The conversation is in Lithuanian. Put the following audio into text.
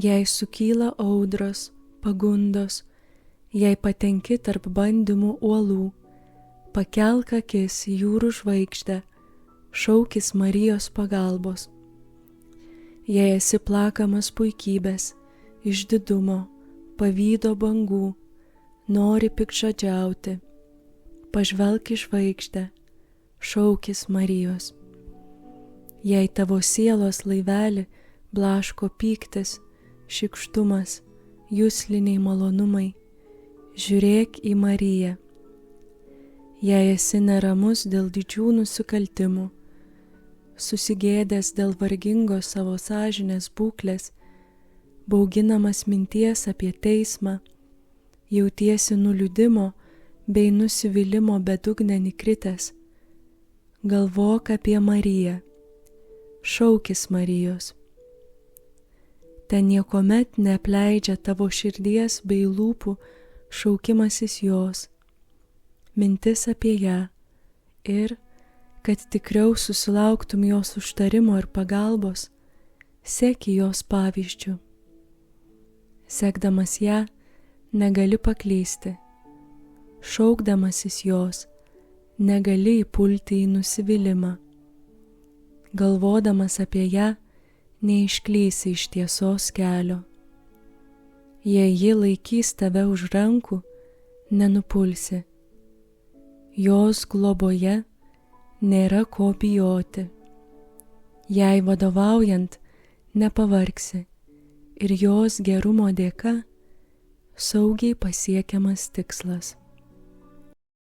Jei sukyla audros, pagundos, jei patenki tarp bandymų uolų, pakelk akis į jūrų žvaigždę, šaukis Marijos pagalbos. Jei esi plakamas puikybės, išdidumo, pavydo bangų, nori piktžodžiauti, pažvelk į žvaigždę, šaukis Marijos. Jei tavo sielos laivelį blaško pyktis, šykštumas, jusliniai malonumai, žiūrėk į Mariją. Jei esi neramus dėl didžių nusikaltimų, susigėdęs dėl vargingos savo sąžinės būklės, bauginamas minties apie teismą, jautiesi nuliūdimo bei nusivylimo bedugnėn įkritęs, galvok apie Mariją, šaukis Marijos. Ten niekuomet neapleidžia tavo širdies bei lūpų šaukimasis jos, mintis apie ją ir, kad tikriau susilauktum jos užtarimo ir pagalbos, seki jos pavyzdžiu. Sekdamas ją, negali paklysti, šaukdamasis jos, negali įpulti į nusivylimą. Galvodamas apie ją, neišklysi iš tiesos kelio. Jei ji laikys tave už rankų, nenupulsi. Jos globoje nėra ko bijoti. Jai vadovaujant, nepavargsi ir jos gerumo dėka saugiai pasiekiamas tikslas.